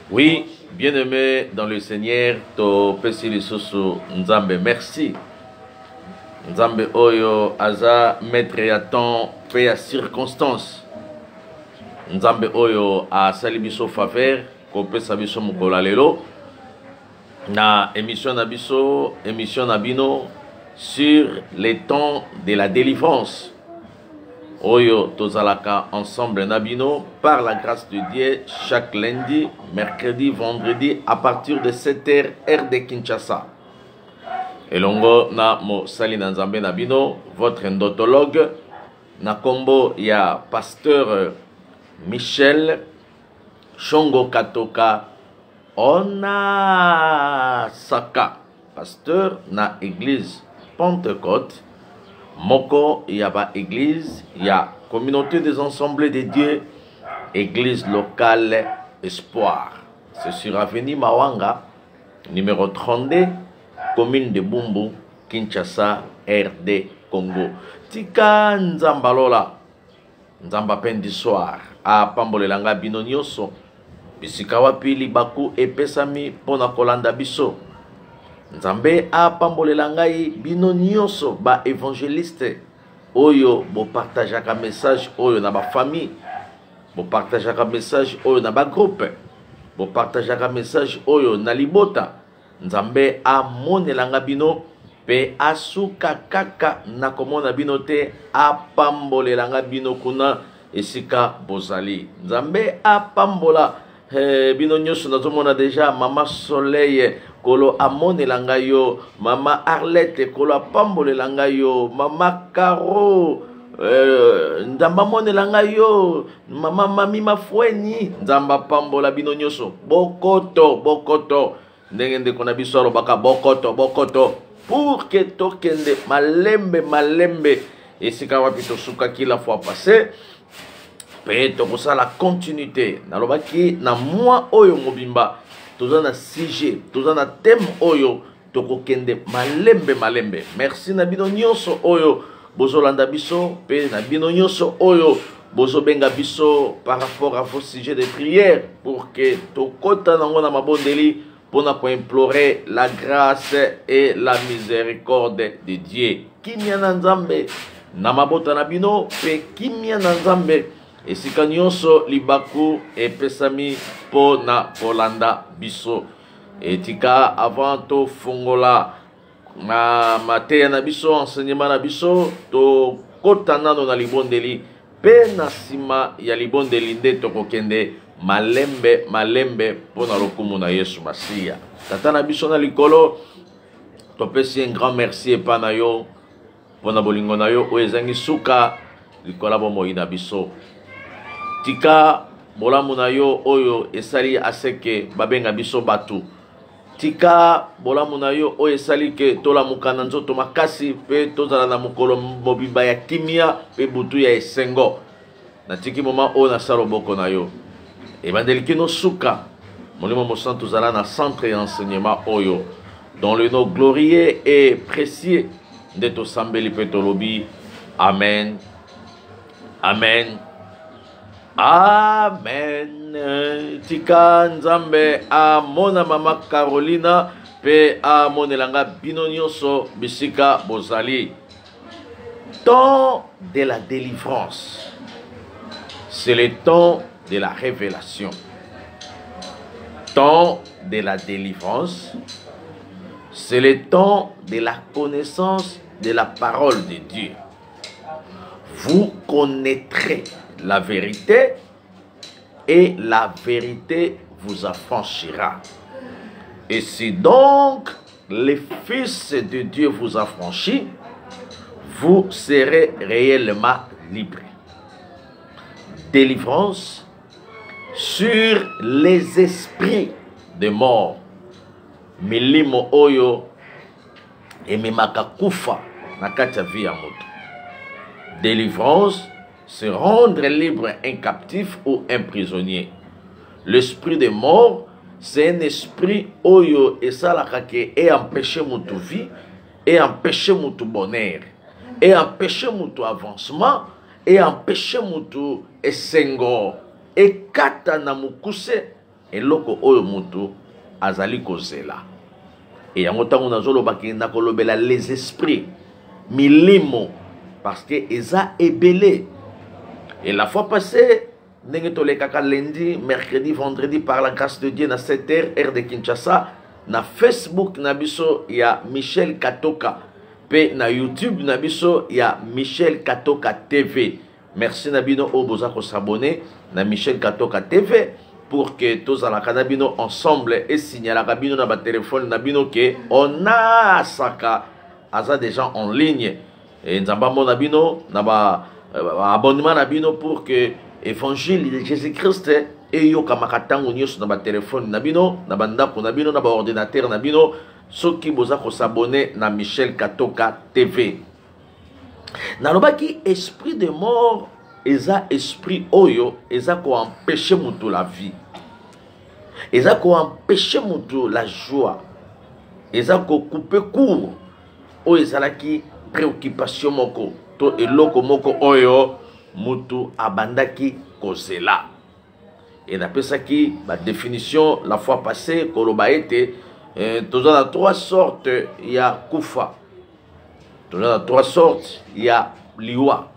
Oui, bien-aimé dans le Seigneur, to pesi lisusu Nzambe, merci. Nzambe oyo aza maître ya temps pe ya circonstance. Nzambe oyo asali biso faveur ko pesa biso mokolo lelo na émission na biso, émission na bino sur les temps de la délivrance. Oyo tozalaka ensemble nabino par la grâce de Dieu chaque lundi, mercredi, vendredi à partir de 7h heure de Kinshasa. Elongo na mo sali na Nzambe nabino, votre endotologue na kombo ya pasteur Michel Shongo Katoka Ona Saka, pasteur na église Pentecôte. Moko yaba église, ya communauté des ensembles de Dieu, église locale Espoir. C'est sur avenue Mawanga, numéro 32, commune de Bumbu, Kinshasa, RD, Congo. Tika Nzambalola, Nzamba pendi soir, a Pambolelanga bino nyoso, bisikawa pili baku epesami pona kolanda biso. Nzambe a pambolela ngai bino nyonso ba évangéliste oyo bo partageaka message oyo na ba famille, bo partageaka message oyo na ba groupe, bo partageaka message oyo na libota. Nzambe a monela nga bino pe asuka kaka na komona bino te, a pambolela nga bino kuna esika bozali. Nzambe a pambola bino nyonso nazomona déjà Mama Soleil kolo amonela ngai yo, Mama Arlette kolo apambolela ngai yo, Mama Caro Nzamba monela ngai yo, Mama Mami Mafweni Nzamba pambola bino nyonso. Bokoto bokoto ndenge ndeko na biso alobaka bokoto bokoto pour que tokende malembe malembe esika wapi tosuka kila fois passé pe tokosa la continuité nalobaki na moi oyo mobimba toza na sujet toza na thème oyo tokokende malembe malembe. Merci na bino nyonso oyo bozolanda biso pe na bino nyonso oyo bozobenga biso par rapport à vos sujets de prière pour que tokota nango na mabondeli pona ko implorer la grâce et la miséricorde de Dieu. Kimia na Nzambe na mabota na bino pe kimia na Nzambe esika nyonso libaku epesami po na kolanda biso. Etika avant to fungola na mateya na biso, enseignement na biso, to kota nano na libondeli pe na sima ya libondeli nde tokokende malembe malembe po na lokumu na Yesu Masiya. Tata na biso na likolo topesi un grand merci epa na yo po na bolingo na yo oyo ezangi suka likola bomoi na biso. Tika bolamu na yo oyo esali aseke babenga biso batu. Tika bolamu na yo oyo esali ke tolamuka na nzoto makasi pe tozala na mokolo mobimba ya kimia pe butu ya esengo. Na tiki moma oyo nasala loboko na yo ebandeli kino suka molimo mosantu tozala na centre d'enseignement oyo dans le nom glorieux et précieux nde tosambeli pe tolobi amen amen amen. Tika Nzambe amona Mama Carolina pe amonelanga bino nyonso bisika bozali. Temps de la délivrance, c'est le temps de la révélation. Temps de la délivrance, c'est le temps de la connaissance de la parole de Dieu. Vous connaîtrez la vérité et la vérité vous affranchira. Et si donc le Fils de Dieu vous affranchit, vous serez réellement libre. Délivrance sur les esprits de mort. Milimo oyo ememaka kufa na kati ya vie ya moto. Délivrance, c'est rendre libre un captif ou un prisonnier. L'esprit de mort, c'est un esprit oyo et ça la kake et empêcher mutu vie et empêcher mutu bonheur et empêcher mutu avancement et empêcher mutu esengo et kata na mukuse eloko oyo mutu azali kozela. Et yango tango nazolo bakenda kolobela les esprits milimo parce que eza ebele. Et la fois passée, ndenge tolekaka lundi, mercredi, vendredi par la grâce de Dieu na 7h heure de Kinshasa, na Facebook na biso ya Michel Katoka, pe na YouTube na biso ya Michel Katoka TV. Merci Nabino Oboza ko s'abonner na Michel Katoka TV pour que tous à la Canabino ensemble et signaler à Bino na ba téléphone Nabino que on a saka aza déjà en ligne et nzamba mon Nabino na ba abonnement Nabino pour que évangile de Jésus-Christ et yo kamakatango nyos na ba téléphone Nabino na ba ndako Nabino na ba ordinateur Nabino soki boza ko s'abonner na Michel Katoka TV. Nalobaki esprit de mort, eza esprit oyo, eza ko empêcher mutu la vie. Eza ko empêcher mutu la joie. Eza ko couper court. O ezalaki préoccupation moko to eloko moko oyo mutu abandaki kozela. Et napesaki ba définition la fois passée koloba ete tous a trois sortes ya kufa. Tous a trois sortes ya liwa.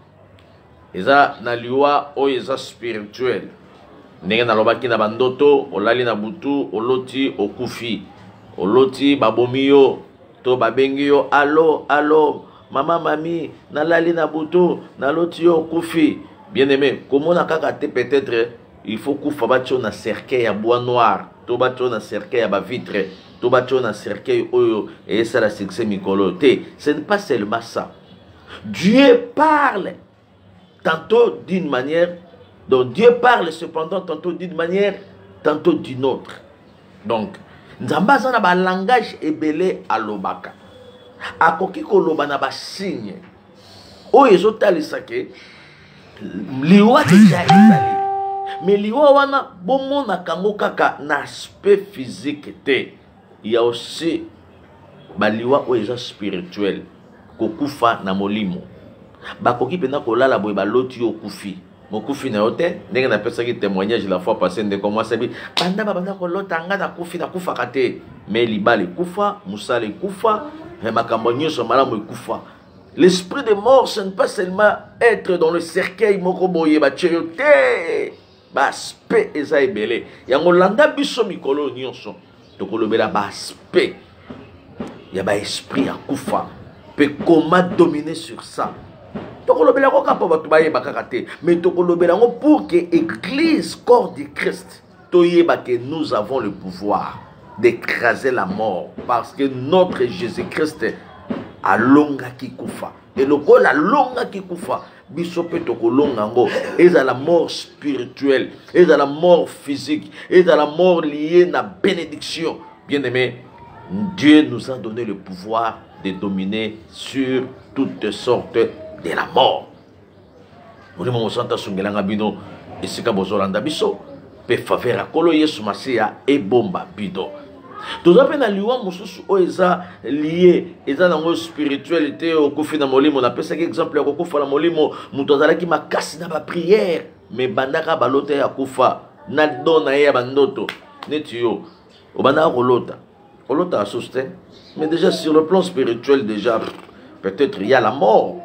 Eza na liwa o eza spirituel. Ndenge na lobaki na bandoto olali na butu oloti okufi. Oloti babomi yo to babengi yo allo allo mama mami nalali na butu naloti yo okufi. Bien aimé, comment na kaka te peut-être il faut kufa batio na cercueil ya bois noir, to batio na cercueil ya ba vitre, to batio na cercueil oyo et ça la succès mikolo te. Ce n'est pas seulement ça. Dieu parle tantôt d'une manière, donc Dieu parle cependant tantôt d'une manière, tantôt d'une autre. Donc, nzamba zana ba langage ebele alobaka. Akoki koloba na ba signe. O ezotalisaka ke liwa déjà ezali. Mais liwa wana bomona kango kaka na aspect physique te. Il y a aussi ba liwa o eza spirituel kokufa na molimo. Bakoki pena kolala boye baloti yo kufi. Mokufi na yote ndenge na pesa ki témoignage la fois passée de comment ça bi banda banda kolota nga na kufi na kufa kate. Mais libale kufa, musale kufa, makambo nyonso malamu kufa. L'esprit de mort, ce n'est pas seulement être dans le cercueil moko boye ba cheyote. Baspe eza ebele. Yango landa biso mikolo nyonso. Tokolobela baspe. Ya ba esprit ya kufa. Pe comment dominer sur ça. Tokolobela ko kapo batu baye bakakate. Mais tokolobela ngo pour que église corps de Christ toyeba que nous avons le pouvoir d'écraser la mort parce que notre Jésus-Christ a longa ki kufa. Et le ko la longa ki kufa. Bisope tokolonga ngo eza la mort spirituelle, eza la mort physique, eza la mort liée na bénédiction. Bien-aimé, Dieu nous a donné le pouvoir de dominer sur toutes sortes de la mort. Molimo mosanta sungelanga bino esika bozolanda biso pe faveur akolo Yesu Masia e bomba bido. Tous les na liwa mususu o eza lié eza nango spiritualité au kufi na molimo na pesa exemple ya kufa na molimo muto azalaki makasi na ba prière mais bandaka balota ya kufa na dona ya bandoto neti yo obanda kolota asuste mais déjà sur le plan spirituel déjà peut-être il y a la mort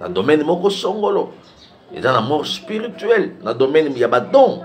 dans le domaine moko songolo il y a la mort spirituelle dans le domaine il y a ba don.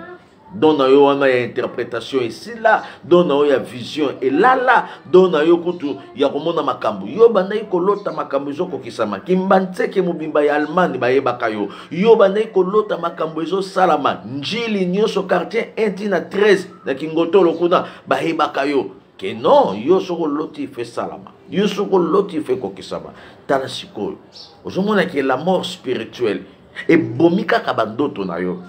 Donne à yo wana ya interprétation ici là, donne à yo ya vision et là donne à yo kutu ya komona makambo yo banda ikolota makambo zo kokisama kimbantseke mubimba ya Allemagne ba yebaka yo banda ikolota makambo zo salama njili nyoso quartier 1 na 13 na kingotolo kuna ba yebaka yo que non yo soko loti fait salama yo soko loti fait kokisama tala sikoyo ozomona que la mort spirituelle et bomika kabandoto na yo.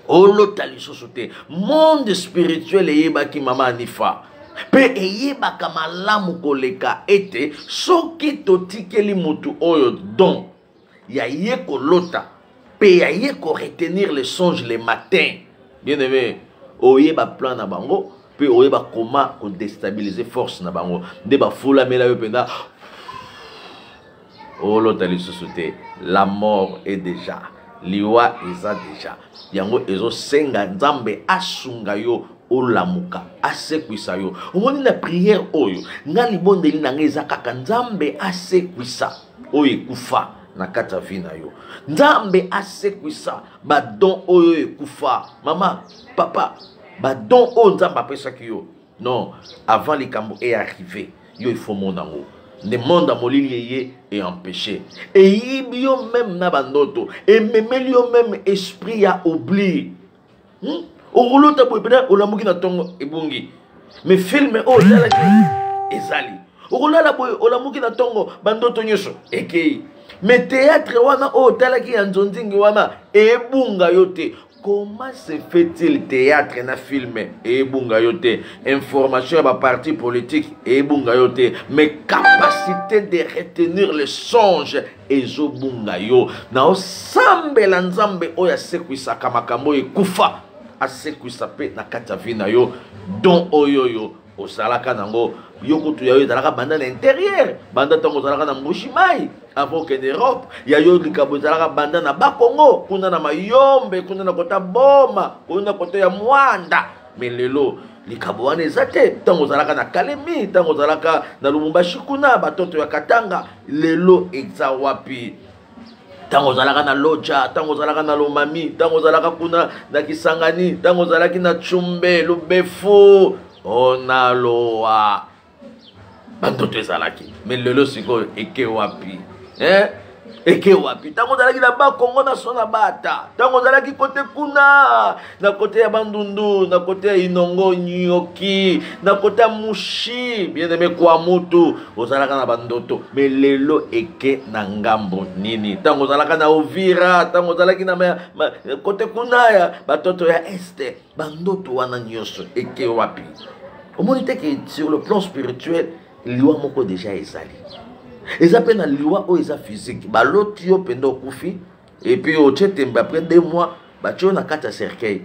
Olota lisosote monde spirituel eyeba ki mama anifa pe eyeba kamalamu koleka ete soki totikeli mutu oyo don ya ye kolota pe ya ye ko retenir les songes le matin. Bien aimé oyeba plan na bango pe oyeba comment ko déstabiliser force na bango de ba fula mela yo penda. Olota lisosote la mort est déjà liwa eza déjà yango ezo senga nzambe asunga yo olamuka asekwisa yo omoni na prière oyo nga libondeli na nga eza kaka nzambe asekwisa oyo ekufa na kati ya vi na yo nzambe asekwisa badon oyo ekufa mama papa badon oyo nzambe apesaki yo non avant likambo arrivé yo il faut monango le monde a molili et empêché et yo même na bandoto et même yo même esprit a oublié okolota boye pena olamuki na tongo ebungi mais film o talaki ezali okolala boye olamuki na tongo bandoto nyonso ekei mais théâtre wana o talaki ya nzonzingi wana ebunga yo te. Comment se fait-il théâtre na film ebunga yo te information ya parti politique ebunga yo te mais capacité de retenir les songes ezobunga yo na osambela nzambe oyo asekwisaka makambo ekufa asekwisa pe na kati ya vi na yo don oyoyo osalaka nango yo kutu ya yo ezalaka banda na intérieur banda ntango ozalaka na mbushimai avant que d'Europe ya yo likambo ezalaka banda na bakongo kuna na mayombe kuna na kota boma kuna na kota ya mwanda mais lelo likambo wana eza te ntango ozalaka na Kalemi ntango ozalaka na Lubumbashi kuna batoto ya Katanga lelo eza wapi tango ozalaka na Loja tango ozalaka na Lomami tango ozalaka kuna na Kisangani tango ozalaki na Chumbe Lubefu onaloa bandoto ezalaki mais lelo sikoyo eke wapi eke wapi tango ozalaki na bakongo na sona bata tango ozalaki kote kuna na kote ya Bandundu na kote ya Inongo Nyoki na kote ya Mushi bien aimé kwa mutu ozalaka na bandoto mais lelo eke na ngambo nini tango ozalaka na Uvira tango ozalaki na kote kuna ya batoto ya este bandoto wana nyonso eke wapi omoni te que sur le plan spirituel liwa moko déjà ezali eza pe na liwa o eza physique baloti yo penda okufi et puis otie tembe après 2 mois batie yo na kati ya cercueil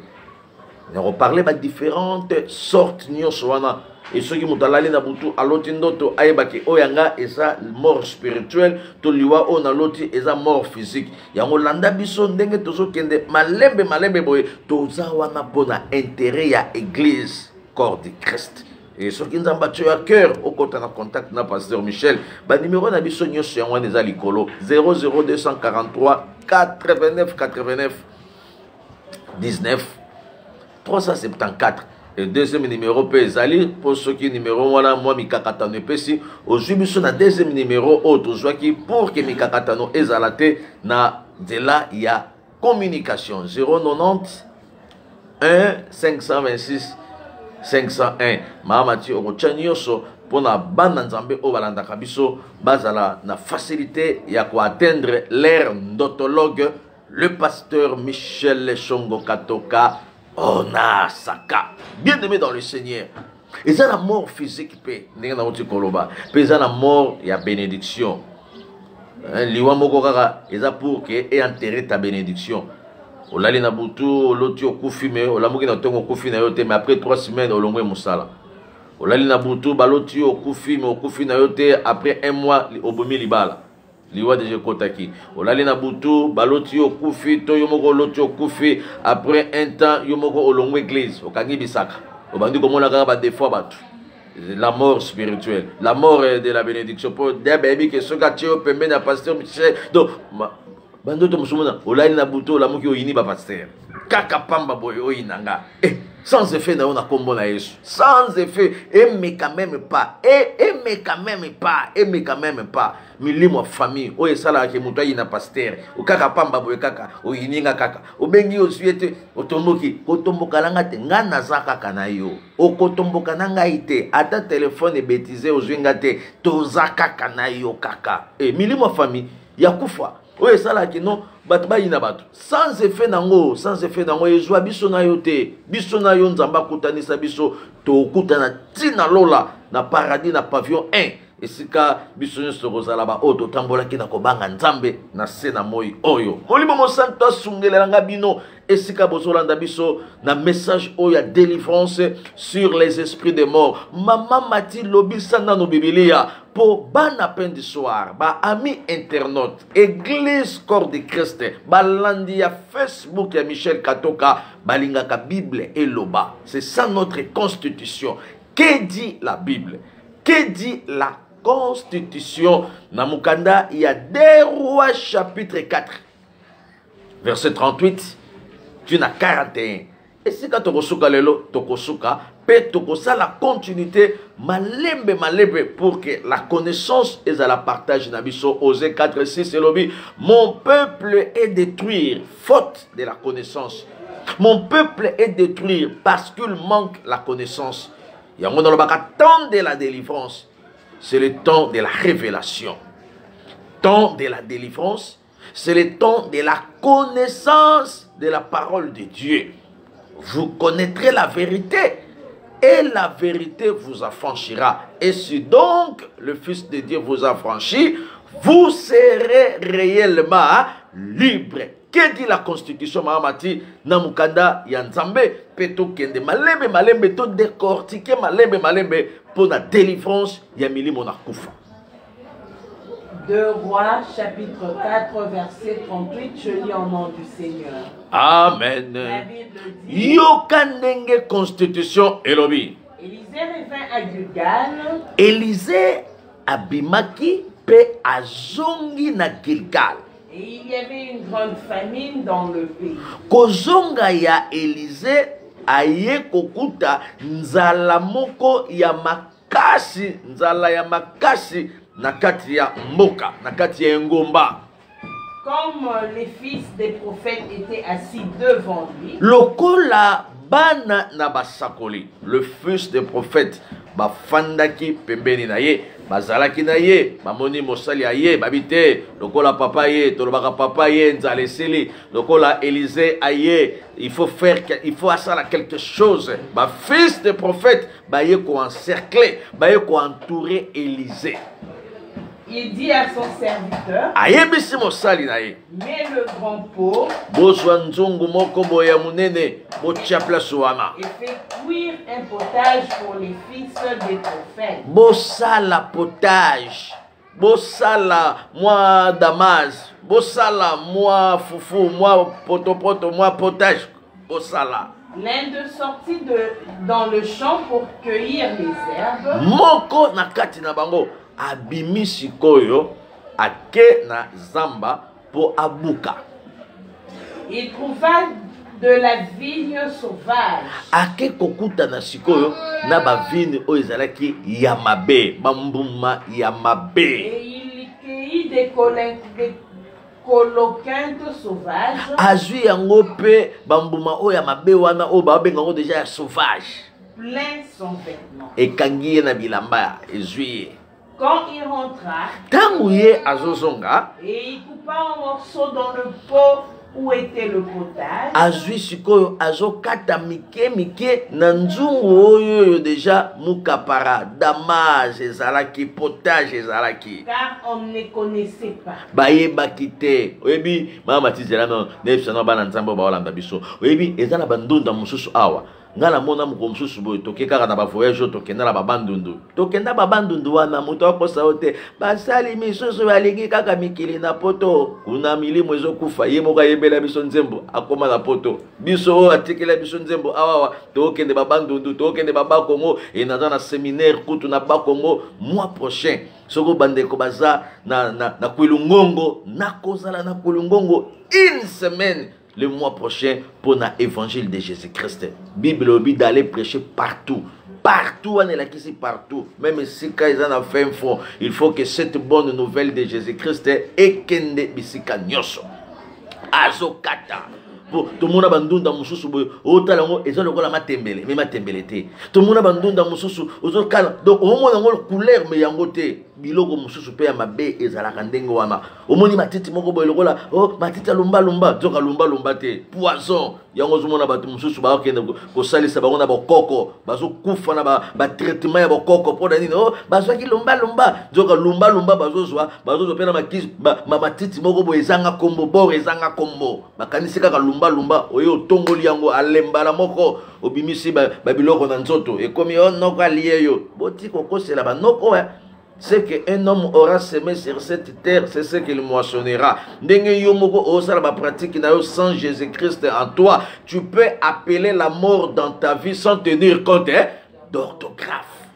na reparler ba différentes sortes nyonso wana et soki moto alali na butu aloti ndoto ayebaki oyo yanga eza mort spirituelle to liwa oyo naloti eza mort physique yango landa biso ndenge tozokende malembe boye toza wana mpona intérêt ya église corps de Christ. Et ce qui nous a battu à cœur, au côté de contact na pasteur Michel, bah numéro na biso nyonso yango eza likolo 00243 89 89 19 374. Et deuxième numéro pe ezali pour ceux qui numéro wana moi mikakatano epesi ozwi biso na deuxième numéro autre ozwaki pour que mikakatano ezalate na nzela ya communication 090 1 526 501 mama ti okotia nyonso mpona bana nzambe oyo balandaka biso bazala na facilité ya koatteindre l'air ndotologue le pasteur Michel Shongo Katoka Onasaka bien aimé dans le Seigneur. Et ça la mort physique pe ndenge na oti koloba pe ça la mort ya bénédiction liwa moko kaka eza pour que et enterrer ta bénédiction. Olali na butu oloti okufi me olamuki na tongo okufi na yo te mais après 3 semaines olongwe musala. Olali na butu baloti okufi me okufi na yo te après 1 mois obomi libala. Liwa deje kotaki. Olali na butu baloti okufi to yo moko oloti okufi après 1 temps yo moko olongwe église okangi bisaka. Obandi komona kaka ba défaut batu. La mort spirituelle, la mort de la bénédiction pour des bébés que ce gars tu peux na pasteur Michel donc bandoto musumuna olali na buto la muki oyini ba pasteur kaka pamba boy oyinanga sans effet na ona kombo na Yesu sans effet mais quand même pas mais quand même pas milimo famille oye sala ke muto ayina pasteur o kaka pamba boy kaka oyininga kaka obengi osuete otomboki kotomboka langa te ngana zaka kana yo okotomboka nanga ite ata téléphone bêtise ozwinga te tozaka kana yo kaka milimo famille yakufa oye sala ki non bat bayina batu sans effet nango ezwa biso na yo te biso na yo nzamba kutanisa biso to kutana tina lola na paradis na pavillon 1 esika biso nyonso kozala ba oyo totambolaki na kobanga nzambe na se na moi oyo molimo mosanto asungelelanga bino esika bozolanda biso na message oyo ya délivrance sur les esprits des morts mama mati lobisa nano bibilia pour bana peine du soir, ba ami internaute, Église Corps de Christ, ba landi ya Facebook ya Michel Katoka, balingaka Bible et loba. C'est ça notre constitution. Que dit la Bible? Que dit la Constitution? Namukanda, il y a 2 Rois chapitre 4, verset 38, tu n'as 41. Et si quand tokosuka lelo, tokosuka, pe tokosa la continuité, malembe, pour que la connaissance et la partage nabiso, Osée 4, 6, et lobby, mon peuple est détruit, faute de la connaissance. Mon peuple est détruit parce qu'il manque la connaissance. Il y a un temps de la délivrance. C'est le temps de la révélation. Temps de la délivrance, c'est le temps de la connaissance de la parole de Dieu. Vous connaîtrez la vérité et la vérité vous affranchira. Et si donc le Fils de Dieu vous affranchit, vous serez réellement libre. Que dit la Constitution Mahamati? Namukanda Yanzambe peto kende malembe to décortiquer malembe pour la délivrance Yamili Monakufa. 2 Rois, chapitre 4, verset 38, je lis au nom du Seigneur. Amen. La Bible dit, Yokandenge Constitution Elobi. Élisée revint à Gilgal. Élisée abimaki pe azongi na Gilgal. Et il y avait une grande famine dans le pays. Kozonga ya Élisée aye kokuta nzala moko ya makasi, nzala ya makasi nakati ya mboka, nakati ya ngomba. Comme les fils des prophètes étaient assis devant lui, Lokola bana na basakoli, le fils des prophètes bafandaki pembeni na ye, bazalaki na ye, bamoni mosali ya ye, babite, lokola papa ye, tolobaka papa ye, nzale seli, lokola Élisée aye, il faut asala quelque chose. Ba fils des prophètes, ba ye ko encercler, ba ye ko entourer Élisée. il dit à son serviteur, Ayebisi mosali na ye, mets le grand pot bozwa nzungu moko boya munene, botia place wana. et fais cuire un potage pour les fils des prophètes. Bosala potage, bosala moi damas, bosala moi foufou, moi poto, moi potage, bosala. L'un d'eux sortit dans le champ pour cueillir les herbes. Moko na kati na bango abimi sikoyo ake na zamba po abuka. Il trouva de la vigne sauvage. Ake kokuta na sikoyo na ba vigne o ezalaki ya mabe, bambuma ya mabe. Et il cueillit des coloquintes sauvages. Azui yango pe bambuma o ya mabe wana o ba benga ngo déjà ya sauvage. Plein son vêtement. Ekangi na bilamba ezui. Quand il rentra, Tangu ye azozonga, et il coupa un morceau dans le pot où était le potage. azui sikoyo azokata mike na nzungu oyo déjà mukapara damage ezalaki potage ezalaki. Car on ne connaissait pas. Bayebaki te. Oyebi mama tizela no nebisana bana nzambe baolanda biso. Oyebi ezala bandunda mususu awa. Ngala mona muko mususu boy tokekaka na ba voyage tokenda na babandundu. Tokenda babandundu wana muto akosa ote basali misusu balingi kaka mikili na poto. Kuna milimo ezokufa ye moko yebela biso nzembo akoma na poto. Biso atikela biso nzembo awa tokende babandundu tokende babakongo et na séminaire kutu na bakongo mois prochain. Soko bandeko baza na kwilungongo na kozala na kwilungongo une semaine le mois prochain pour l'évangile de Jésus-Christ. Bible oblige d'aller prêcher partout. Partout, on est là ici partout. Même si ils en ont fait un fond, il faut que cette bonne nouvelle de Jésus-Christ est kende bisika nyoso. Azokata. Tout le monde a bandunda mususu boy otala ngo ezalo kola matembele mais matembele te tout le monde a bandunda mususu ozokala donc au moment ngo couleur mais yango te biloko mususu pe ya mabe ezala kandenge wana omoni matiti moko boy lokola oh matiti lumba zoka lumba te poison yango zomona batu mususu ba okende ko salisa bango na bokoko bazo kufa na ba traitement ya bokoko po nini oh bazwaki lumba zoka lumba bazozwa pe na makisi matiti moko boy ezanga kombo bor ezanga kombo bakanisi kaka lumba oyo tongoli yango alembala moko obimisi ba biloko na nzoto ekomi on noko aliye yo boti kokosela ba noko Ce qu'un homme aura semé sur cette terre, c'est ce qu'il moissonnera. Sans Jésus-Christ en toi, tu peux appeler la mort dans ta vie sans tenir compte d'orthographe.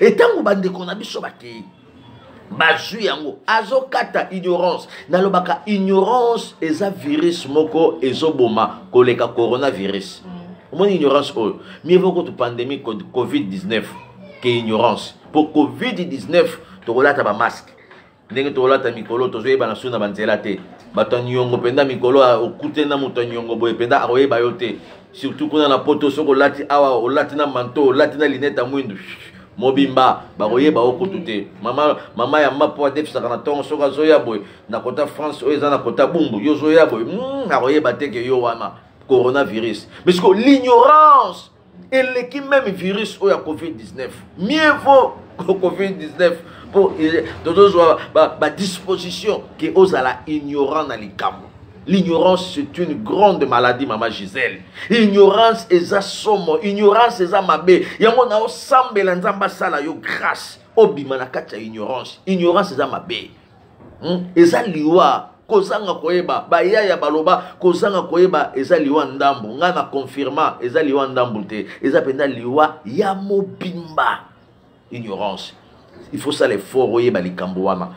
Et tant qu'on a azokata ignorance nalobaka ignorance eza virus moko ezoboma koleka coronavirus. Mon ignorance mieux vaut que pandémie Covid-19 que ignorance. Pour Covid-19 tokolata ba masque ndenge tokolata mikolo tozoyeba na suna banzela te bato nyongo penda mikolo okute na moto nyongo boye penda akoyeba yo te, surtout kuna na poto soko lati awa olati na manto olati na lineta mwindu mobimba bakoyeba okutu te. Mama ya mapo adefisaka na tongo soka zoya boye na kota France oyo eza na kota bumbu yo zoya boye akoyeba te ke yo wana coronavirus. Mais c'est que l'ignorance et l'équipe même virus ou la Covid-19. Mieux vaut que Covid-19 pour la disposition que aux à la ignorant dans les camps. L'ignorance c'est une grande maladie, maman Gisèle. Ignorance est à somme, ignorance est à mabé. Yango na osambe la nzamba sala yo grâce. Obimana kacha ignorance. Ignorance est à mabé. Eza liwa kozanga koyeba bayaya baloba kozanga koyeba eza liwa ndambu ngana confirma eza liwa ndambu te eza penda liwa ya mobimba. Ignorance. Il faut ça l'effort oyeba likambo wana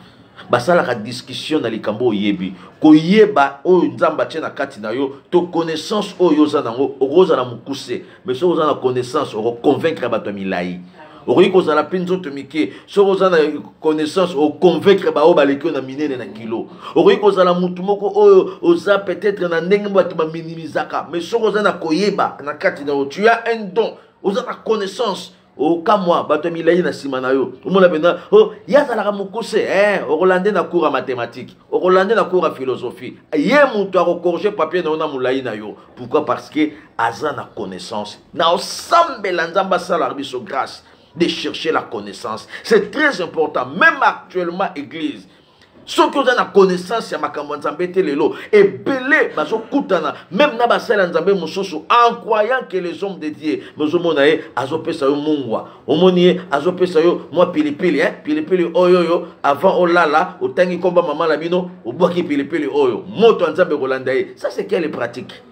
basala ka discussion na likambo oyebi koyeba o nzamba tena kati na yo to connaissance oyo za nango okoza na mukuse mais so oza na connaissance oko convaincre bato milai okoki kozala mpe nzoto mike soki oza na connaissance oconvaincre bao baleki na minene na kilo okoki kozala mutu moko oyo oza peut-être na ndenge bato baminimizaka mais soki oza na koyeba na kati na yo tu as un don oza na connaissance okamwa bato milai na sima na yo omona pena yazalaka mokuse okolande na cours ya mathématique okolande na cours ya philosophie ye mutu akokorge papier na yo na molai na yo. Pourquoi? Parce que aza na connaissance na osambela nzambe asalaka biso grâce de chercher la connaissance. C'est très important, même actuellement, église. Ceux qui ont la connaissance, c'est ma campagne lelo et belé, baso kutana, même na basala nzambe musoso, en croyant que les hommes de Dieu, mais au monae, azope sa yo mungwa, au monier, azope sa yo, moi pilipili, pilipili oyo, avant olala, au tangi komba maman labino, au boaki pilipili oyo, moto nzambe rolandae. Ça c'est quelle pratique?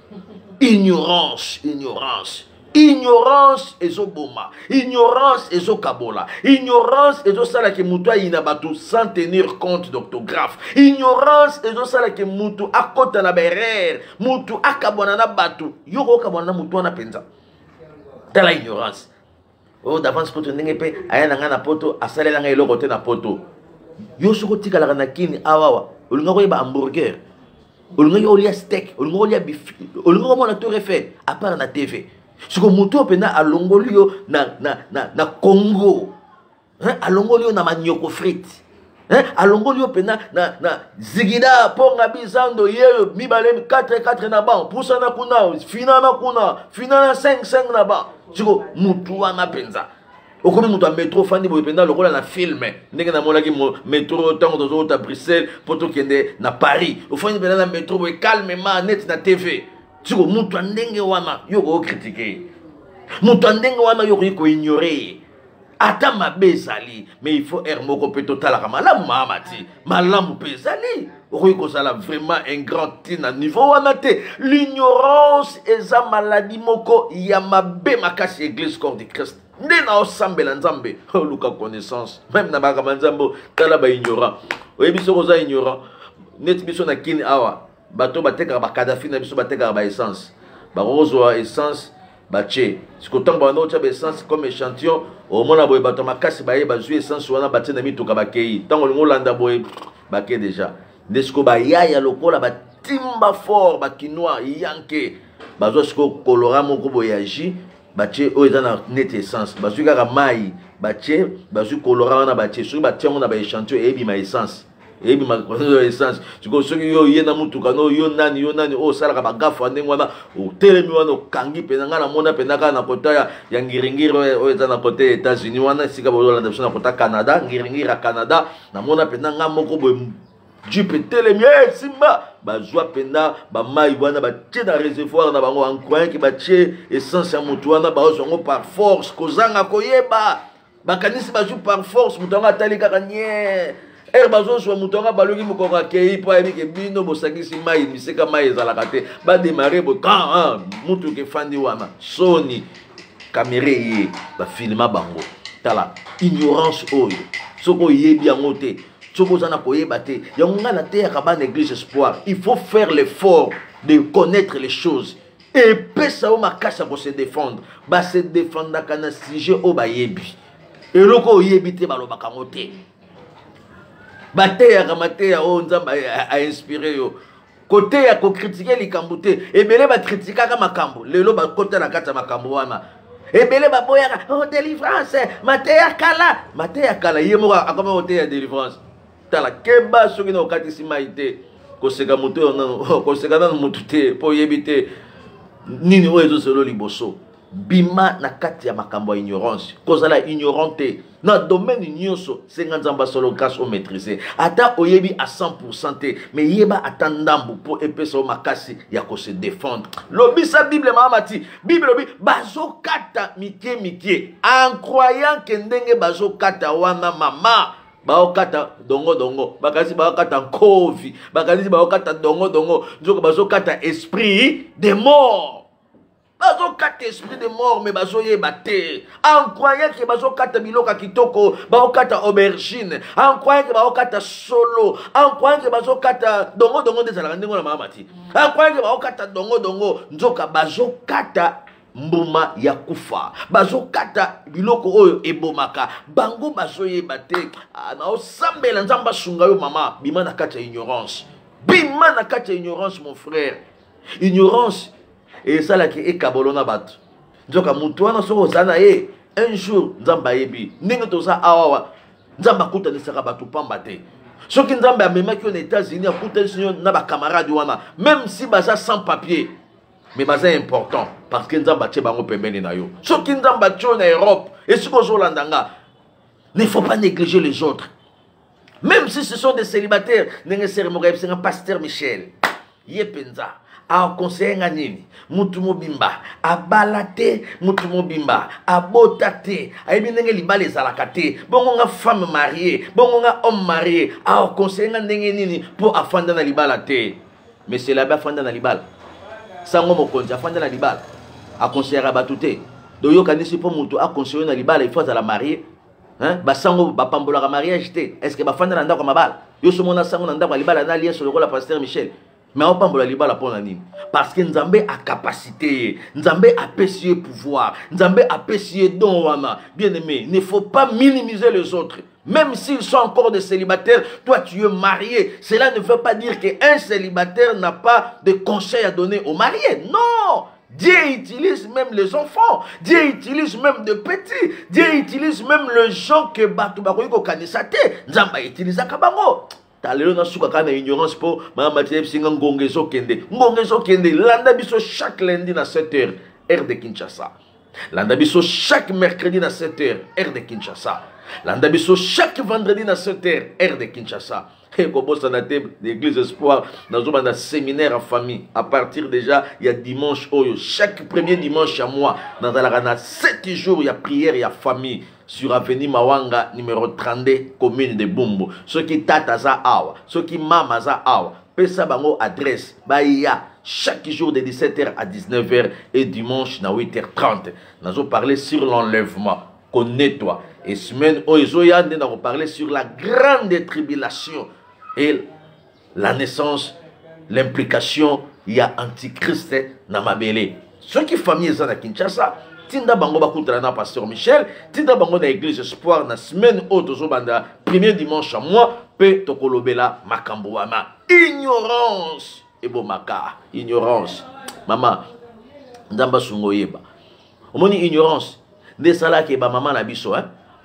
Ignorance, ignorance. Ignorance ezoboma, ignorance ezokabola, ignorance ezosala ke mutu ayina batu sans tenir compte d'orthographe, ignorance ezosala ke mutu akota na berere, mutu akabona na batu, yoko akabona na mutu wana penza. Tala ignorance. Oh d'avance poto ndenge pe ayana nga na poto asalela nga eloko te na poto. Yo soko tikala na kini awawa, olinga ko yeba hamburger. Olinga yo lia steak, olinga yo lia bifi, olinga ko mona tour Eiffel, à part na TV. Si vous avez alongolio na Congo, alongolio na manioko frites, alongolio pena na zigida ponga bizando yeyo mibale 4 na ba, pousa na kuna, fina na 5 na ba. Siko mutu wana penza. Okomi mutu a métro fandi boye penda lokola na film. Ndenge na molaki métro tango dozo ta Bruxelles poto kende na Paris. Ofani penda na métro boye calmement net na TV. Tiko mutu andenge wana yoko critiquer. Mutu andenge wana yoko ignorer. Ata mabezali, mais il faut moko pe total malamu maamati. Malamu bezali. Yoko sala vraiment un grand tina niveau wana te. L'ignorance eza maladie moko ya mabe makasi église corps de Christ. Ndena osambela nzambe. Luka connaissance. Même na baka manzambo tala ba ignorant. Oyebiso koza ignorant. Net biso na kini awa. Bato bateka ba Kadhafi na biso bateka ba essence ba rozo essence ba che sikotango ba no tcha essence comme échantillon au mona boye bato makasi ba ye ba zu essence wana batie na mituka ba kei tango lingo landa boye ba ke déjà ndesiko ba yaya lokola ba timba fort ba kinois yanke ba zo siko colorant moko boyaji ba che o eza na net essence ba zu kaka mai ba che ba zu colorant na ba che so ba tiango na ba échantillon e bi ma essence. Et puis ma essence tu ko soki yo yena mutuka no yo nani o sala ka bagafu ndenge wana o telemi wana kangi pena ngana mona pena kana kota ya ngiringiri o eta na côté États-Unis wana sika bola na kota Canada ngiringiri Canada na mona pena ngamoko boy jipe telemi simba bazwa pena ba mai wana ba tina réservoir na bango en croyant que ba tie essence ya mutu wana ba zongo par force kozanga koyeba bakanisi bazu par force mutonga atali kaka nye bazo so mutonga balogi mukonga kei po yebi ke bino bosangisi mai miseka mai ezalaka te ba démarrer bo quand mutu ke fandi wana soni caméra ye ba filma bango tala ignorance oyo soko yebi yango te soko zana koyeba te yango ngala te ya kabana église espoir. Il faut faire l'effort de connaître les choses et pesa o makasa pour se défendre ba se défendre kana sujet o ba yebi eloko yebi te balobaka ngote bate ya kamate ya o nzamba a inspiré yo côté ya ko critiquer likambo te ebele ba critiquer ka makambo lelo ba côté na kata makambo wana ebele ba boyaka oh délivrance mate ya kala yemo akoma côté ya délivrance tala keba soki na okati simaite ko seka moto na ko seka na moto te po yebite nini o ezo solo liboso bima na kati ya makambo ya ignorance kozala ignorante na domaine nyonso senga nzamba solo grâce au maîtriser ata oyebi à 100% te mais yeba atandambu po epesa o makasi ya ko se défendre lobisa bible mamati bible lobi bazokata mike en croyant que ndenge bazokata wana mama baokata dongo bakasi baokata nkovi bakasi baokata dongo nzoko bazokata esprit de mort. Bazo kata esprit de mort mais bazo yeba te en croyant que bazo kata biloka kitoko bazo kata aubergine en croyant que bazo kata solo en croyant que bazo kata dongo ndezala ndengo na mamati en croyant que bazo kata dongo nzoka bazo kata mbuma ya kufa bazo kata biloko oyo ebomaka bango bazo yeba te na osambela nzamba sunga yo mama bima na kata ignorance mon frère ignorance. Et ça là qui est kabolona bat. Donc à mutuana so zana un jour nzamba yebi ninga to sa awa nzamba kuta ni saka batu pamba te. Ce qui nzamba même qui aux États-Unis a kuta sinyo na ba camarade wana même si baza sans papier mais baza important parce que nzamba tche bango pembeni na yo. Ce qui nzamba tche na Europe et ce ko zolandanga ne faut pas négliger les autres. Même si ce sont des célibataires, ninga cérémonie c'est un pasteur Michel. Yepenza a conseiller nini mutu mobimba abalate mutu mobimba abotate ayebi ndenge libala ezalaka te bongo nga femme mariée bongo nga homme marié a conseiller ndenge nini pour afanda na libala te mais c'est là-bas afanda na libala sango mokonzi afanda na libala a conseiller batu te doyo kanisi po mutu a conseiller na libala il faut la marier basango bapambolaka mariage te est-ce que bafanda na ndako mabala yo somona sango na ndako libala na lien sur le pasteur Michel. Mais on parle de la pour nani parce que Nzambe a capacité, Nzambe a pécié pouvoir, Nzambe a pécié don wana. Bien aimé, il ne faut pas minimiser les autres. Même s'ils sont encore des célibataires, toi tu es marié. Cela ne veut pas dire qu'un célibataire n'a pas de conseils à donner aux mariés. Non! Dieu utilise même les enfants. Dieu utilise même de petits. Dieu utilise même les gens que Batu Bakoyiko Kanisate. Nzamba utilise Kabango. Talelo na suka kana ignorance po mama tiep singa ngongezo kende landa biso chaque lundi na 7h heure de Kinshasa landa biso chaque mercredi na 7h heure de Kinshasa landa biso chaque vendredi na 7h heure de Kinshasa et comme ça na table l'église espoir dans un séminaire en famille à partir déjà il y a dimanche chaque premier dimanche à mois dans la 7 jours il y a prière il y a famille sur avenue Mawanga numéro 32 commune de Bumbu. Ceux qui tata za awa, ceux qui mama za awa, pesa bango adresse baya chaque jour de 17h à 19h et dimanche na 8h30. Nous allons parler sur l'enlèvement. Connais-toi. Et semaine oizoya nous allons parler sur la grande tribulation et la naissance, l'implication il y a antichrist na mabele. Ceux qui famille za na Kinshasa tinda bango bakutana na pasteur Michel, tinda bango na église espoir na semaine auto banda premier dimanche à mois pe tokolobela makambo wana. Ignorance ebomaka, ignorance. Mama ndamba sungo yeba. Omoni ignorance nde sala ke ba mama na biso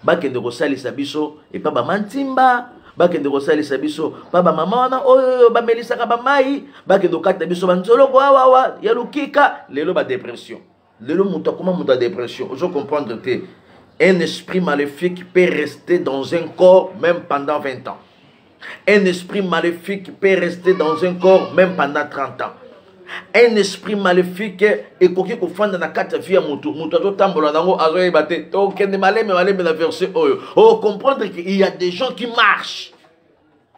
bakende ko salisa biso et pa ba mantimba bakende ko salisa biso pa ba mama wana oyo ba melisaka ba mai bakende ko kata biso banzolo ko awa ya lukika lelo ba dépression. Le mot comment la dépression. Je comprends que un esprit maléfique peut rester dans un corps même pendant 20 ans. Un esprit maléfique peut rester dans un corps même pendant 30 ans. Un esprit maléfique et koki ko fanda na kata via mutu to tambola nango azoye bate to kende maleme na verset oyo. Oh, comprendre qu'il y a des gens qui marchent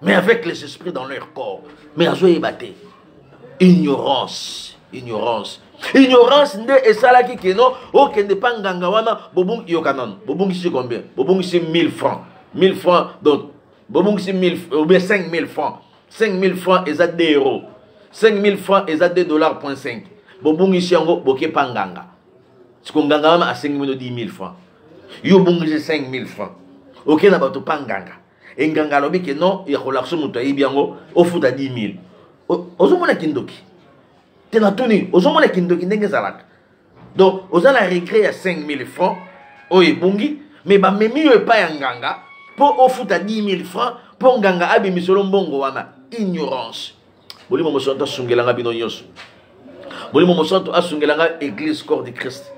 mais avec les esprits dans leur corps. Mais azoye bate. Ignorance nde esalaki keno o kende pa nganga wana bobung yokanon. Bobung ici combien? Bobung ici 1000 francs. 1000 francs donc bobung ici 1000 ou bien 5000 francs. 5000 francs et ça 2 euros. 5000 francs et ça 2,5 $. Bobungi siango boke panganga. Siko nganga wana a 10 000 francs. Yo bungi 5000 francs. Ok na bato panganga. Et nganga lobi ke non ya kolakso muto yibiango ofuta 10 000. Ozomona kindoki. Tena tuni ozomona kindoki ndenge zalaka. Donc ozala récré à 5000 francs oye bungi mais ba memi yo pa ya nganga po ofuta 10 000 francs po nganga abi misolo mbongo wana ignorance. Bolimo mosanto asungelanga bino nyonso. Bolimo mosanto asungelanga église corps de Christ.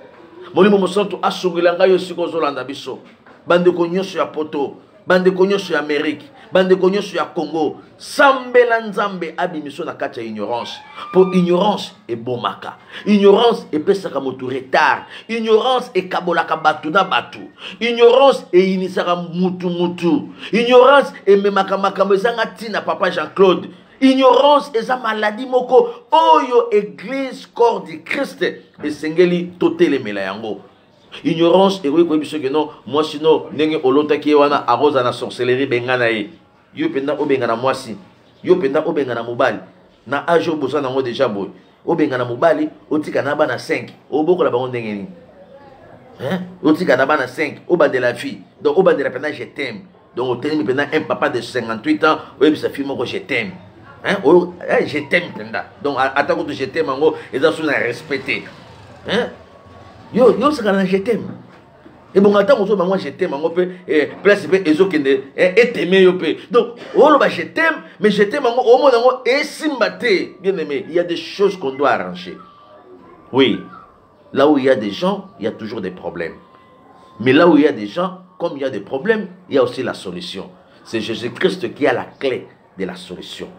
Bolimo mosanto asungelanga yo siko zolanda biso. Bande ko nyonso ya poto, bande ko nyonso ya Amérique, bande ko nyonso ya Congo. Sambela nzambe abimiso na kati ya ignorance. Pour ignorance et bomaka. Ignorance et pesaka motu retard. Ignorance et kabolaka batu na batu. Ignorance et inisaka mutu. Ignorance et memaka makambo ezanga tina papa Jean-Claude. Ignorance et sa maladie moko oyo église corps du Christ et sengeli totele melayango. Ignorance et oui biso que non moi sino ndenge olota ki wana aroza na sorcellerie bengana ye. Yo penda obengana mwasi. Yo penda obengana mobali. Na ajo boza nango déjà boy. Obengana mobali otika na bana 5. Oboko la bango ndenge ni. Hein? Otika na bana 5 oba de la fille. Donc oba de la penda je t'aime. Donc oteni penda un papa de 58 ans, oui sa fille moko je t'aime. Hein? Oh, je t'aime penda. Donc attends que je t'aime mango et ça sous respecté. Hein? Yo c'est quand je t'aime. Et bon attends que moi je t'aime mango pe place pe ezokende et t'aimer yo pe. Donc oh bah je t'aime mais je t'aime mango au monde mango et simbate. Bien aimé, il y a des choses qu'on doit arranger. Oui. Là où il y a des gens, il y a toujours des problèmes. Mais là où il y a des gens, comme il y a des problèmes, il y a aussi la solution. C'est Jésus-Christ qui a la clé de la solution.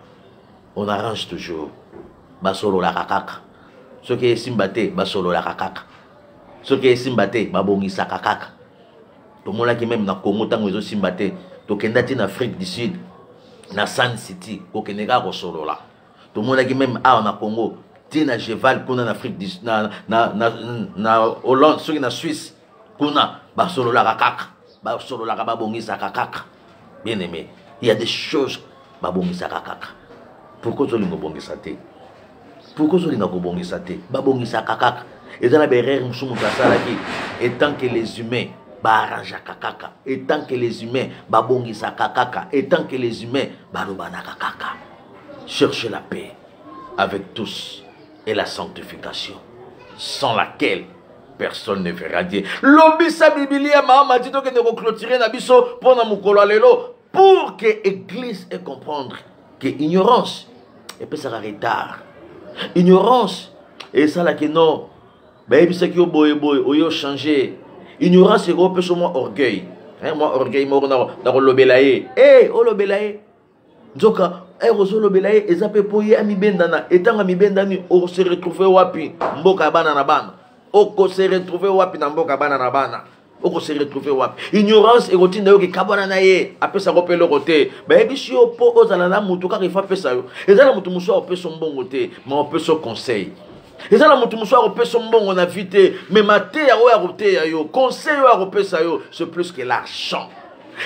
On arrange toujours. Basolo la kakaka. Ce qui est simbate, basolo la kakaka. Ce qui est simbate, babongisa kakaka. Tout le monde qui même dans Congo, tant que simbate, tout le monde en Afrique du Sud, na San City, au Kenya, au solo là. Tout le monde qui même en Congo, tina cheval qu'on en Afrique du Sud, na Hollande, ceux qui en Suisse, qu'on a basolo la kakaka, basolo la babongisa kakaka. Bien aimé, il y a des choses babongisa kakaka. Pourquoi tu as bongisa te? Pourquoi tu as bongisa te? Babongisa kakaka. Et dans la berère, nous sommes et tant que les humains barrage kakaka, et tant que les humains babongisa kakaka, et tant que les humains barubana kakaka. Cherchez la paix avec tous et la sanctification, sans laquelle personne ne verra Dieu. L'obisa bibilia m'a dit que nous clôturer nabiso pour namukolo lelo pour que l'église ait comprendre que ignorance et puis ça va retard. Ignorance et ça là que non. Mais il s'est que boy oyo changer. Ignorance c'est gros peu sur moi orgueil. Hein moi orgueil moi na lobelaye. O lobelaye. Nzoka ozo lobelaye ezape poye ami bendana etanga mi bendani o se retrouver wapi mboka bana na bana. O se retrouver wapi na mboka bana na bana. Oko se retrouver wapi. Ignorance et routine de yoki kabana na ye après ça repelle côté ba ebishi o po ozala na mutu ka rifa pesa yo ezala mutu muso o peso mbongo te mais on peut se conseil ezala mutu muso o peso mbongo na vite mais maté ya o ya roté ya yo conseil yo ya pesa yo c'est plus que l'argent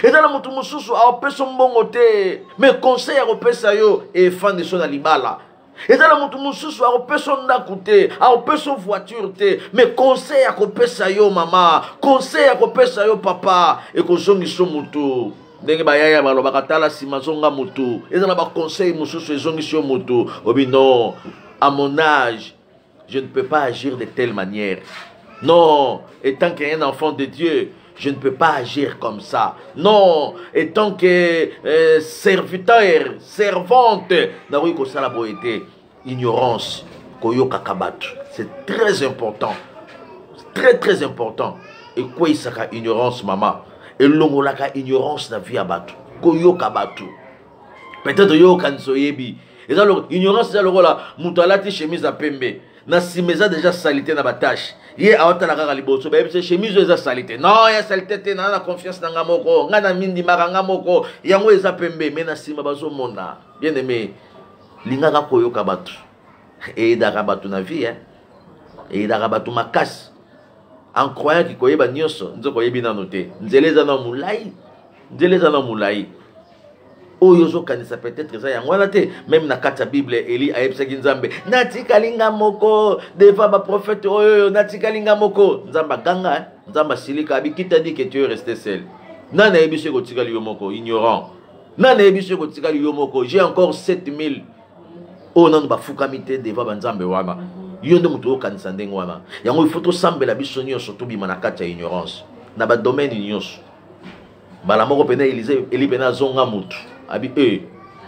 ezala mutu muso o peso mbongo te mais conseil ya pesa yo e fan de son alibala. Et dans le monde mususu a personne n'a coûté, a personne voiture te, mais conseil à kopesa yo maman, conseil à kopesa yo papa, et ko zongi so mutu. Ndenge ba yaya ba lo bakatala simazonga mutu. Et dans ba conseil mususu zongi so mutu. Obi non, à mon âge, je ne peux pas agir de telle manière. Non, étant qu'un enfant de Dieu, je ne peux pas agir comme ça. Non, étant que serviteur, servante, ignorance, c'est très important. Très très important. Et quoi il s'appelle ignorance, maman? Et l'ongolaka ignorance na vie à batu. Koyo kabatu. Peut-être yo kan soyebi. Et ça, l'ignorance, c'est le rôle là. Moutalati chemise à pembe. Na simeza déjà salité na batache. Yé aota la kaka liboso. Ba yebise chemise eza salité. Non, ya salité te na confiance na ngamoko. Nga na mindi maranga moko. Yango eza pembe. Mais na sima bazo mona. Bien aimé. Lingaka koyoka batu. Et daka batu na vie, hein. Et daka batu makasi. En croyant qu'il koyeba nyonso, nzo koyebi na noté. Nzeleza na mulai. Nzeleza na mulai. Oyozo kanisa peut-être ça yango te même na kata Bible Eli ayebisaki Nzambe natika linga moko devant ba prophète oyo natika linga moko Nzamba ganga Nzamba silika abikita dit que tu es resté seul. Nana yebise ko tika liyo moko ignorant. Nana yebise ko tika liyo moko j'ai encore 7000 o nanu ba fukamite devant ba Nzambe wana. Yo nde muto kanisa ndengo wana. Yango il faut to sambela biso nyonso to bima na kata ignorance. Na ba domaine nyonso. Bala moko pena Élise Eli pena zonga mutu. Abi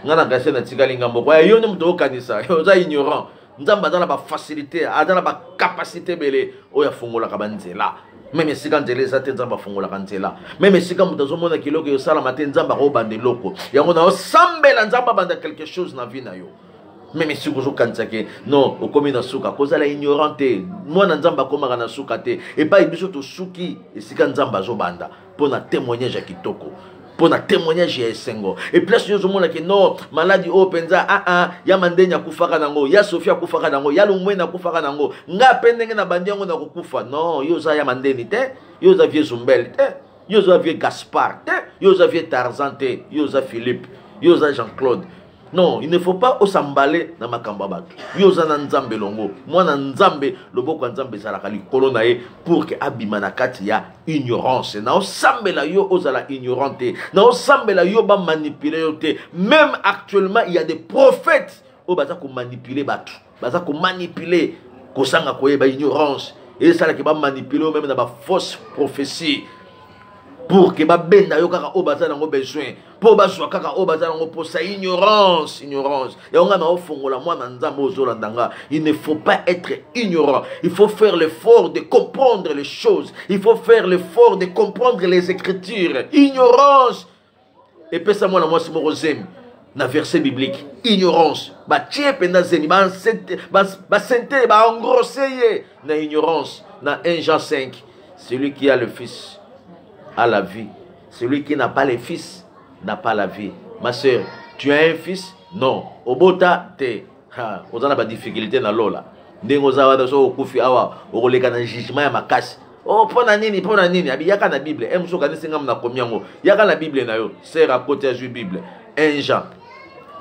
ngana gase na tikalinga mboko ya yo muto kanisa yo za ignorant Nzamba dans la facilité dans la capacité belé oya fungola ka banzela même sika nzela za te Nzamba fungola ka nzela même sika muto zo mona kiloko yo sala matin Nzamba ko bande loko yango na osambela Nzamba banda quelque chose na vie na yo même si vous avez non au commun na suka cause la ignorante moi na Nzamba komaka na suka te et pas biso to suki et sika Nzamba zo banda pour na témoignage kitoko pour na témoignage ya esengo et plus yo zomona ke non maladie o penza ya mandenya kufaka nango ya Sofia kufaka nango ya lumwena kufaka nango nga pendenge na bandiango na kukufa non yo za ya mandeni te yo za vie Zumbel te yo za vie Gaspard te yo za vie Tarzan te yo za Philippe yo za Jean-Claude. Non, il ne faut pas s'emballer dans ma kambabatu. Yo za na Nzambe longo. Moi na Nzambe loboko Nzambe salaka likolo na ye pour que abimana kati ya ignorance. Na osambela yo ozala ignorante. Na osambela yo ba manipuler yo te. Même actuellement il y a des prophètes o baza ko manipuler batu. Baza ko manipuler ko sanga ko yeba ignorance. Et ça là qui va manipuler même dans ba fausse prophétie. Pour que ba benda yo kaka o baza nango besoin. Pour baswa kaka o baza nango pour sa ignorance. Et on a na ofongola moi na Nzambe ozolandanga. Il ne faut pas être ignorant. Il faut faire l'effort de comprendre les choses. Il faut faire l'effort de comprendre les Écritures. Ignorance. Et puis ça moi la moi c'est mon rosem. Na verset biblique. Ignorance. Ba tie penda zeni ba sente ba engrosser na ignorance. Na 1 Jean 5. Celui qui a le Fils a la vie. Celui qui n'a pas le Fils n'a pas la vie. Ma soeur, tu as un fils? Non. Obota te. Vous avez des difficultés dans l'eau là. Vous avez des difficultés dans le jugement et makasi. Oh, pona nini. Abi yaka na Bible. Emso kanisi ngam na komyango. Yaka na Bible na yo. C'est à côté de la Bible. 1 Jean.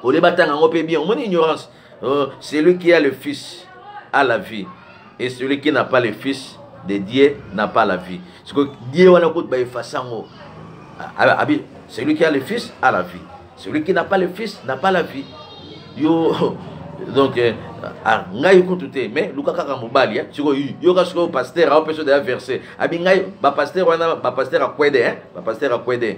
Au débattant en peu bien. Mon ignorance. Celui qui a le Fils a la vie. Et celui qui n'a pas le Fils de Dieu n'a pas la vie. Ce que Dieu va nous faire façon. Celui qui a le Fils a la vie. Celui qui n'a pas le Fils n'a pas la vie. Yo, donc, ngai kututé, mais Luka kaka mobali, yo kasko pasteur, a personne de verset. Abi ngai, ba pasteur wana, ba pasteur a kwede, ba pasteur a kwede,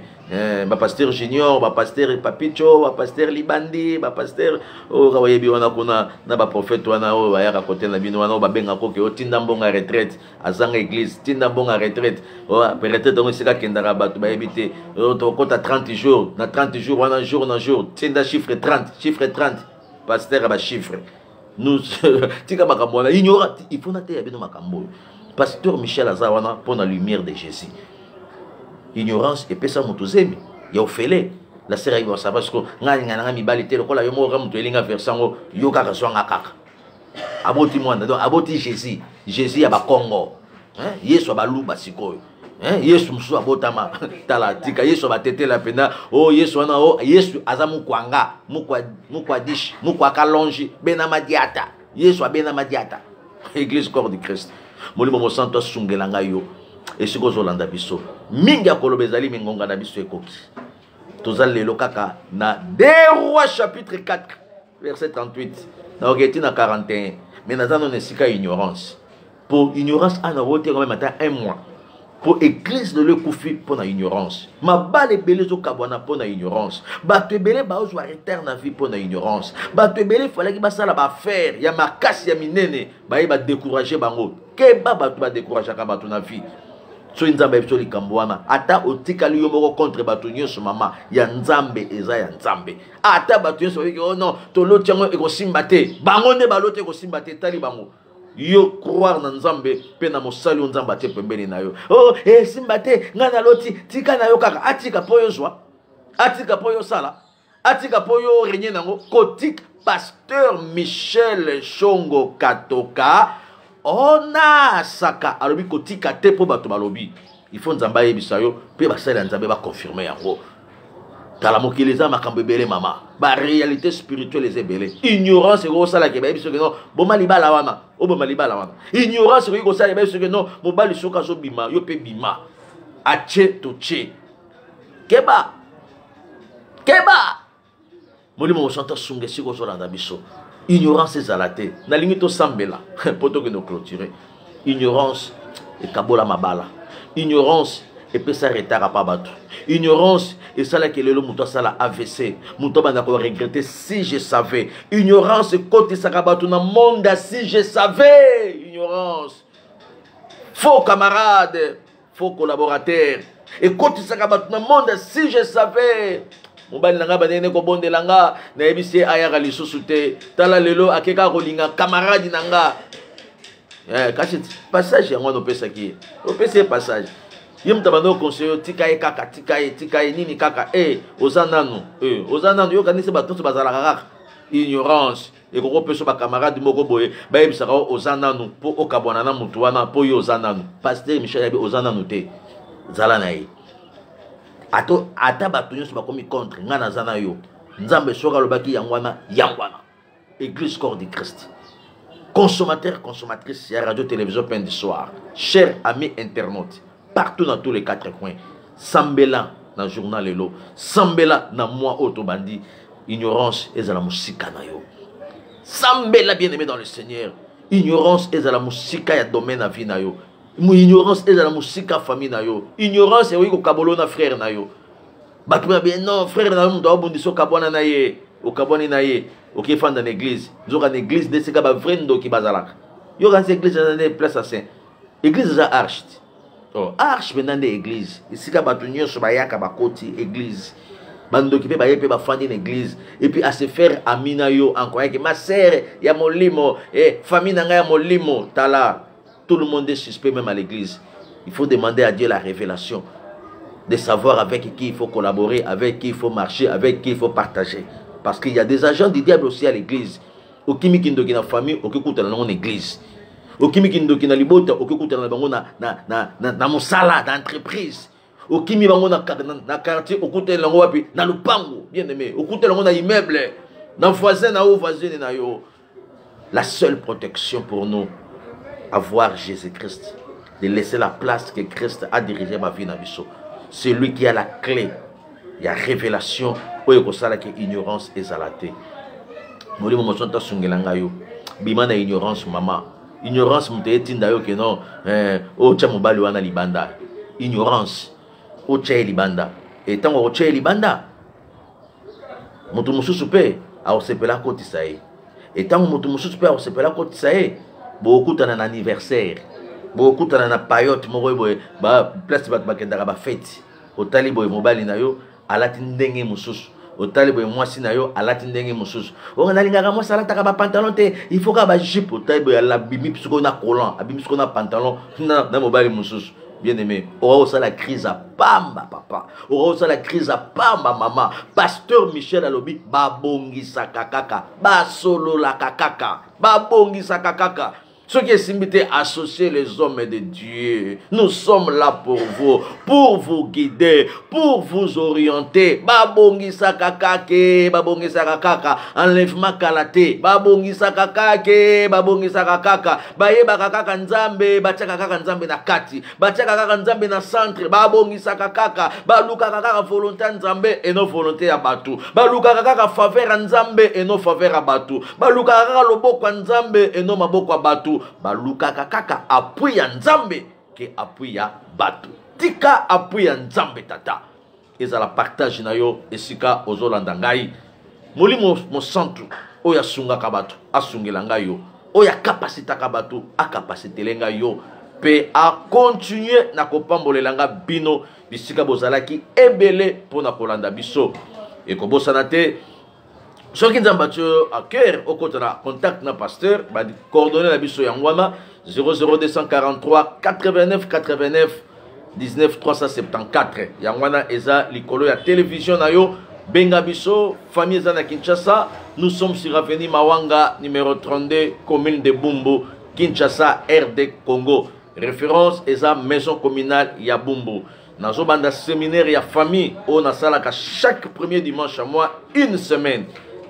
ba pasteur junior, ba pasteur papicho, ba pasteur libandi, ba pasteur o kawayebi wana kuna na ba prophète wana o ba yaka côté na bino wana ba benga ko ke o tinda mbonga retraite, azanga église, tinda mbonga retraite, o retraite donc c'est là kendara batu ba yebité, o to kota 30 jours, na 30 jours wana jour na jour, tinda chiffre 30, pasteur a ba chiffre. Nous, il faut noter Pasteur Michel Azawana pour la lumière de Jésus. Ignorance et pesa mutuzemi. Ya ofele. La sera iwa sabasko ngana mi balite lokola yo mo ramu telinga versango yo kaka swanga kaka. Aboti mwanda donc aboti Jésus. Jésus ya ba Congo. Hein? Yesu abaluba sikoyo. Yesu musu abotama talatika Yesu batetela pena oh Yesu wana oh Yesu azamu kwanga mukwa dish mukwa kalonji bena madiata Yesu abena madiata Église corps du Christ molimo mo santo sungelanga yo esiko zolanda biso mingi akolobezali mingonga na biso ekoki tozalelo kaka na 2 Rois chapitre 4 verset 38 na ogeti na 41 mais nazano nesika ignorance pour ignorance ana wote quand même ata 1 mois. Pour église de le koufi pour la ignorance. Ma balle belé zo kabwana pour la ignorance. Bato belé ba ozo éterne vie pour la ignorance. Bato belé fallait que ba sala ba faire. Ya makasi ya minene ba décourager bango. Ke ba bato ba décourager ka bato na vie. so nzambe biso likambo wana ata otikali yo moko contre bato nyonso mama ya nzambe eza ya nzambe ata bato nyonso biki oh non toloti yango ekosimba te bango nde baloti ekosimba te tali bango yo croire na nzambe pe na mosali o nzambe atie pembeni na yo oh simba te nga na loti tika na yo kaka atika po yo zwa atika po yo sala atika po yo renye nango kotik pasteur Michel Shongo Katoka ona saka alobi kotika te po bato balobi il faut nzamba yebisa yo pe basali nzambe ba confirmer yango tala mokili eza makambo ebele mama ba réalité spirituelle eza ebele ignorance eko sala ke ba yebiso ke non boma libala wana o boma libala wana ignorance eko sala ba yebiso ke non mobali soka zo bima yo pe bima ache to che keba molimo mosanta sunge siko zo landa biso ignorance ezala te nalingi to sambela poto ke no clôturer ignorance ekabola mabala ignorance epesa retard pa bato ignorance esalaki lelo moto asala AVC moto bandako regretter si je savais ignorance ekotisaka bato na monde si je savais ignorance faux camarade faux collaborateur ekotisaka bato na monde si je savais mobali nanga banene ko bondela nga na yebisi ayaka lisusu te tala lelo akeka kolinga camarade nanga kasi passage yango no pesa ki o pesa passage yem tabano conseiller tikaye kaka tikaye nini kaka ozananu yo kanise bato bazala kaka ignorance et ko peso ba camarade moko boye ba yebisaka ozananu po okabona na mutu wana po yo ozananu pasteur Michel yabi ozananu te zala na ye ata bato nyonso bakomi contre nga naza na yo nzambe soka alobaki yangwana église corps de Christ consommateur consommatrice ya radio télévision Pain du Soir chers amis internautes partout dans tous les quatre coins sambela na journal lelo sambela na moi otobandi ignorance ezala musika na yo sambela bien aimé dans le Seigneur ignorance ezala musika ya domaine na vie na yo ignorance ezala musika famille na yo ignorance ewi ko kabolo na frère na yo batuma bien non frère na yo ndo abondiso kabona na ye o kaboni na ye o ki fanda na église nzoka na église de seka ba vrai ndo ki bazalaka yo kan église na place à saint église za arche arche benande église isika batu nyonso bayaka bakoti église bando ki pe baye pe bafandi na église et puis à se faire amina yo encore que ma sœur ya molimo famille na nga ya molimo tala tout le monde est suspect même à l'église il faut demander à Dieu la révélation de savoir avec qui il faut collaborer avec qui il faut marcher avec qui il faut partager parce qu'il y a des agents du diable aussi à l'église okimi kindoki na famille okikutana na église okimi kindoki na libota okikutana na bango na mosala na entreprise okimi bango na quartier okutana lango wapi na lupango bien aimé okutana lango na immeuble na voisin na voisine na yo la seule protection pour nous avoir Jésus-Christ de laisser la place que Christ a dirigé ma vie na biso c'est lui qui a la clé il y a révélation oyo ko sala que ignorance ezalate molimo mosonta sungelanga yo bima na ignorance mama ignorance mute tinda yo ke non o cha mobali wana libanda ignorance o cha libanda et tango o cha libanda mutu mususu pe a osepela kotisa ye et tango mutu mususu pe a osepela kotisa ye bokutana na anniversaire bokutana na payote moko boye ba place bat bakendaka ba fête otali boye mobali na yo alati ndenge mususu otali boye mwasi na yo alati ndenge mususu o nalingaka mwasi alataka ba pantalon te il faut ka ba jupe otali boye la bimi psiko na collant abimi psiko na pantalon na mobali mususu bien aimé aura la crise à pamba papa aura la crise à pamba maman pasteur Michel alobi babongisa kakaka basolo la kakaka babongisa kakaka. Ceux qui sont associés les hommes de Dieu, nous sommes là pour vous guider, pour vous orienter. Babongi sakakake, babongi sakakaka, enlèvement kalate, babongi sakakake, babongi sakakaka, baye bakakaka nzambe, bachakaka nzambe na kati, bachakaka nzambe na centre, babongi sakakaka, baluka kakaka volonté nzambe et non volonté ya batu, baluka kakaka faveur nzambe et non faveur ya batu, baluka kakaka loboko nzambe et non maboko batu. Baluka kaka appui ya nzambe ke appui ya batu tika appui ya nzambe tata ezala partage na yo esika ozolanda ngai molimo mosantu oya sunga kabatu asungela ngai yo oya capacité kabatu a capacité lenga yo pe a continuer na kopambolelanga bino bisika bozalaki ebele pona kolanda biso et kobosana te soki nzambe atio à cœur okota na contact na pasteur ba coordonner na biso yangwana 00243 89 89 19 374 yangwana eza likolo ya télévision na yo benga biso famille eza na Kinshasa. Nous sommes sur avenue Mawanga numéro 32 commune de Bumbu Kinshasa RD Congo. Référence eza maison communale ya Bumbu. Nazo banda séminaire ya famille au nasalaka chaque premier dimanche à mois une semaine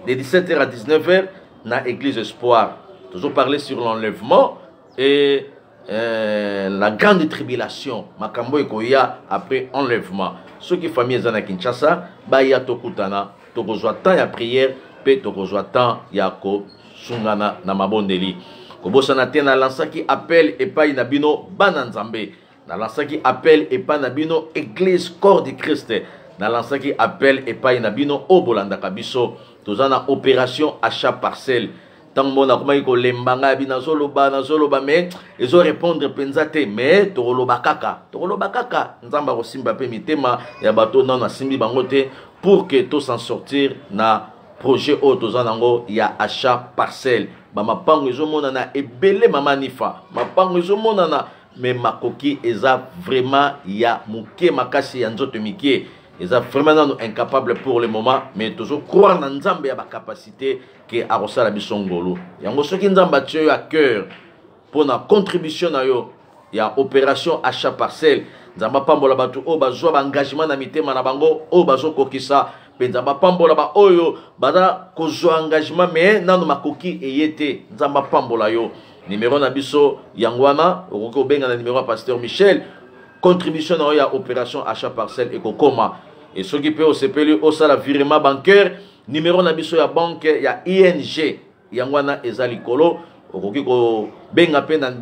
de 17h à 19h na église Espoir. Toujours parler sur l'enlèvement et la grande tribulation makambo ekoya après enlèvement. Ceux qui famille eza na Kinshasa ba ya tokutana tokozwa temps ya prière pe tokozwa temps ya ko sungana na mabondeli. Kobosana te na lansaki appel epai na bino bana nzambe. Na lansaki appel epai na bino église corps de Christ. Na lansaki appel epai na bino obolandaka biso. Tozana opération achat parcelle. Tant mona kuma iko lembanga bina zoloba mais ezo répondre penzate mais tokoloba kaka nzamba ko simba pe mitema ya bato na simbi bango te pour que to s'en sortir na projet o tozanango ya achat parcelle. Ba mapango ezo mona na ebele mama nifa mapango ezo mona na mais makoki eza vraiment ya muke makasi ya nzoto mikie eza vraiment incapable pour le moment mais toujours croire na nzambe ya ba capacité que arosala bisongolo yango soki nzamba tio à cœur pour na contribution na yo ya opération achat parcelle nzamba pambola batu o bazwa ba engagement na mitema na bango o bazo kokisa nzamba pambola ba oyo bada kozwa engagement mais nanu makoki eyete nzamba pambola yo numéro na biso yangwana okoko benga na numéro pasteur Michel contribution na ya opération achat parcelle et kokoma et ceux qui peut au CPL au sala virement bancaire numéro na biso ya banque ya ING yangwana ezali kolo okoki ko benga pe na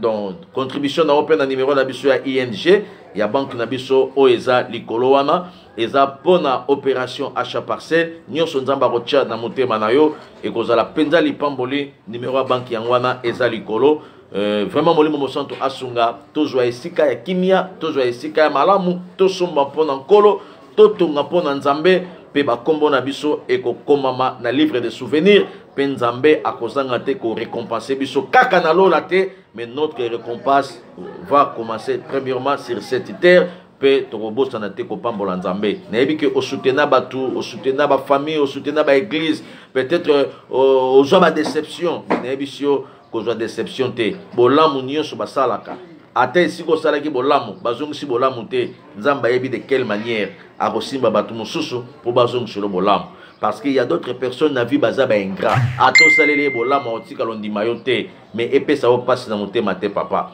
contribution na open na numéro na biso ya ING ya banque na biso o eza likolo wana eza pona opération achat parcelle nyonso nzamba ko tia na motema na yo e kozala penza lipamboli numéro ya banque yangwana eza likolo vraiment molimo mosanto asunga tozwa esika ya kimia tozwa esika ya malamu tosomba pona nkolo totonga pona nzambe pe bakombo na biso ekokomama na livre de souvenirs pe nzambe akozanga te ko récompenser biso kaka na lola te mais notre récompense va commencer premièrement sur cette terre pe tokobosana te kopambola nzambe nayebi ke osutena batu osutena ba famille osutena ba église peut-être ozwa ba déception nayebi sio kozwa déception te bolamu nyonso basalaka ate siko salaki bolamu bazongisi bolamu te nzamba yebi de quelle manière akosimba batu mosusu pour bazongisi lo bolamu parce qu'il y a d'autres personnes na vie baza ba ingrat ato salele bolamu otika londima yo te mais epesa o passe na motema te papa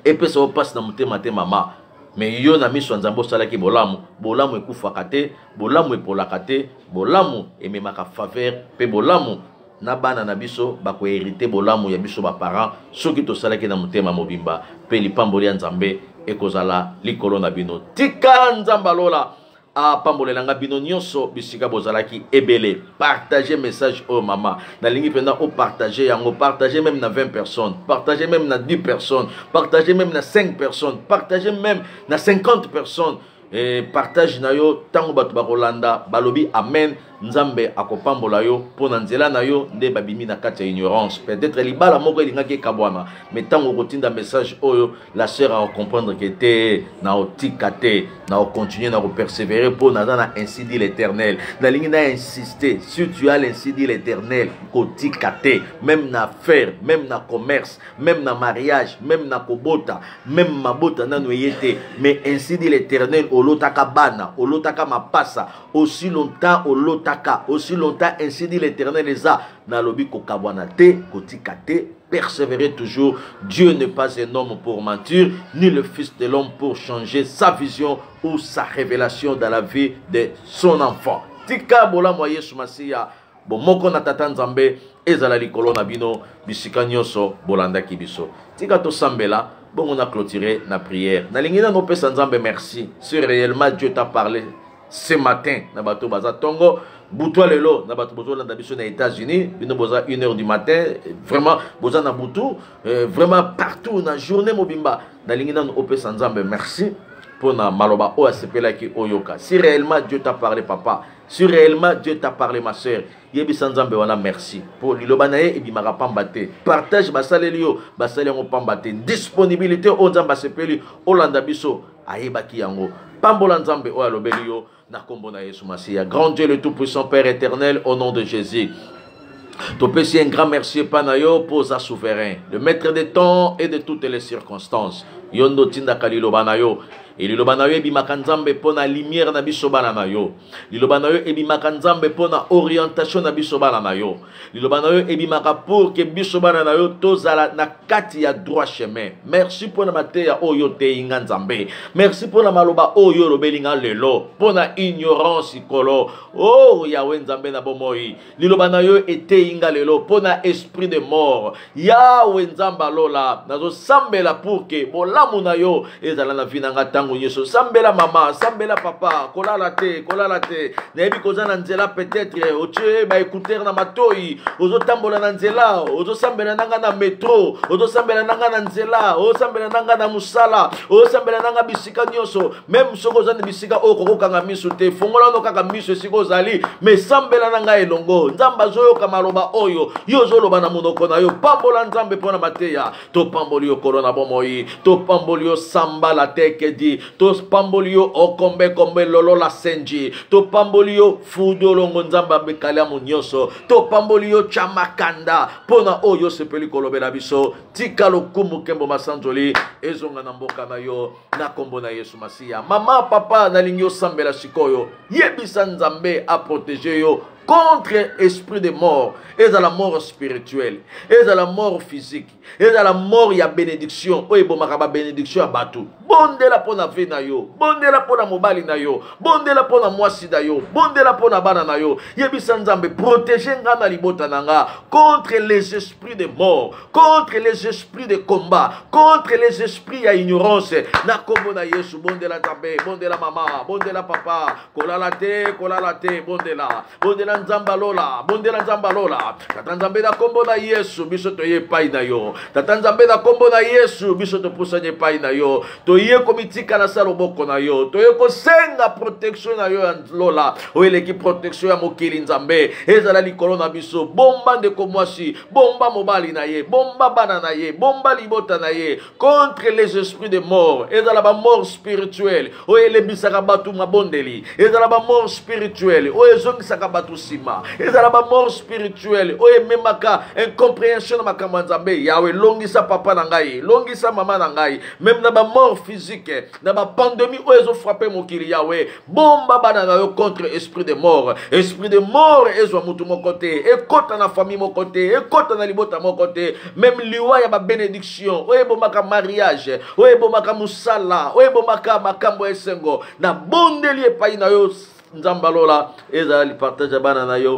epesa o passe na motema te mama mais yo na miso nzambo salaki bolamu bolamu ekufaka te bolamu epolaka te bolamu ememaka faveur pe bolamu na bana na biso bako hériter bolamu ya biso ba parents soki to salaki na motema mobimba pe lipamboli ya nzambe ekozala likolo na bino tika nzamba lola a pambolelanga bino nyonso bisika bozalaki ebele partager message au mama na lingi penda o partager yango partager même na 20 personnes partager même na 10 personnes partager même na 5 personnes partager même na 50 personnes et partage na yo tango batu bakolanda balobi amen nzambe akopambola yo pona nzela na yo nde babimi na kati ya ignorance peut-être libala moko elingaki kabwana mais tango kotinda message oyo la sœur a comprendre que te na otika te na continuer na persévérer pona na ainsi dit l'Éternel na lingi na insister si tu as ainsi dit l'Éternel kotika te même na affaire même na commerce même na mariage même na kobota même mabota nanu yete mais ainsi dit l'Éternel olotaka bana olotaka mapasa aussi longtemps aussi longtemps ainsi dit l'Éternel eza na lobi ko kabwana te kotika te persévérer toujours. Dieu n'est pas un homme pour mentir ni le fils de l'homme pour changer sa vision ou sa révélation dans la vie de son enfant. Tika bola moye sumasiya bo moko na tata nzambe ezala likolo na bino bisika nyonso bolanda kibiso. Tika to sambela bon on a clôturé la prière. Na lingina no pesa nzambe merci. Si réellement Dieu t'a parlé ce matin na bato baza tongo Boutoua lelo, na bato bozo landa biso na États-Unis, bino boza 1h du matin, vraiment boza na boutou, vraiment partout na journée mobimba. Na lingi nanu opesa Nzambe merci pour na maloba o asepelaki oyoka. Si réellement Dieu t'a parlé papa, si réellement Dieu t'a parlé ma sœur, yebisa Nzambe wana merci pour liloba na ye ebimaka pambate. Partage basaleli yo, basali yango pambate. Disponibilité o Nzambe asepeli olanda biso ayebaki yango. Pambola Nzambe o alobeli yo. Grand Dieu le Tout-Puissant, Père éternel, au nom de Jésus. Topesi un grand merci Panayo pour sa souverain, le maître des temps et de toutes les circonstances. Yondo tinda kalilo banayo. Et l'ilobanayo ebimaka Nzambe pona lumière na biso bana na yo. L'ilobanayo ebimaka Nzambe pona orientation na biso bana na yo. L'ilobanayo ebimaka pour que biso bana na yo tozala na kati ya droit chemin. Merci pour na mateya oyo te inga Nzambe. Merci pour na maloba oyo lobelinga lelo. Pona ignorance ikolo. Oh Yahweh Nzambe na bomoi. L'ilobanayo ete inga lelo pona esprit de mort. Yahweh Nzamba lola. Nazo sambela pour que bolamu na yo ezala na vinanga Yeso sambela mama, sambela papa, kolala te, nebi kozana nzela peut-être, oche ba écouter na matoi, ozo tambola na nzela, ozo sambela nanga na métro, ozo sambela nanga na nzela, ozo sambela nanga na musala, ozo sambela nanga bisika nyoso, même soko zana bisika oko kanga misu te, fongola no kaka misu siko zali, mais sambela nanga elongo, Nzamba zoyo kamaloba oyo, yo zoloba na monoko na yo, pambola Nzambe pona mateya, to pamboli yo korona bomoi, to pamboli yo samba la teke di to pambolio okombe kombe lolo la senji to pambolio fudo longo Nzamba bekala munyoso to pambolio chamakanda pona oyo sepeli kolobela biso tika lokumu kembo masanzoli ezonga na mboka na yo na kombo na Yesu Masiya. Mama papa na lingyo sambela sikoyo yebisa Nzambe a protéger yo contre esprit de mort, et dans la mort spirituelle, et dans la mort physique, et dans la mort il y a bénédiction, oh bon makaba bénédiction à batou. Bonde la pona vie na yo, bonde la pona mobali na yo, bonde la pona mwasi na yo, bonde la pona bana na yo. Yebisa Nzambe protéger ngana libota nanga contre les esprits de mort, contre les esprits de combat, contre les esprits à ignorance. Na kombo na Yesu bonde la Nzambe, bonde la mama, bonde la papa, kolala te, bonde la Nzamba lola, bonde la Nzamba lola. Tata Nzambe na kombo na Yesu biso to ye pai na yo. Tata Nzambe na kombo na Yesu biso to pusanye pai na yo. To ye komitika na salo boko na yo. To ye ko senga protection na yo lola. Oele ki protection ya mokili Nzambe. Ezala likolo na biso. Bomba ndeko mwasi, bomba mobali na ye, bomba bana na ye, bomba libota na ye contre les esprits de mort. Ezala ba mort spirituelle. Oele bisaka batu mabondeli. Ezala ba mort spirituelle. Oye zongisaka batu sima. Ezala ba mort spirituelle. Oye memaka incompréhension na makambo Nzambe. Yawe longisa papa na ngai, longisa mama na ngai. Même na ba mort physique, na ba pandémie oye zo frapper mokili Yawe. Bomba bana na yo contre esprit de mort. Esprit de mort ezwa mutu mon côté, ekota na famille mon côté, ekota na libota mon côté. Même liwa ya ba bénédiction. Oye bomaka mariage, oye bomaka musala, oye bomaka makambo esengo. Na bondeli epai na yo Nzamba lola ezali partage bana na yo.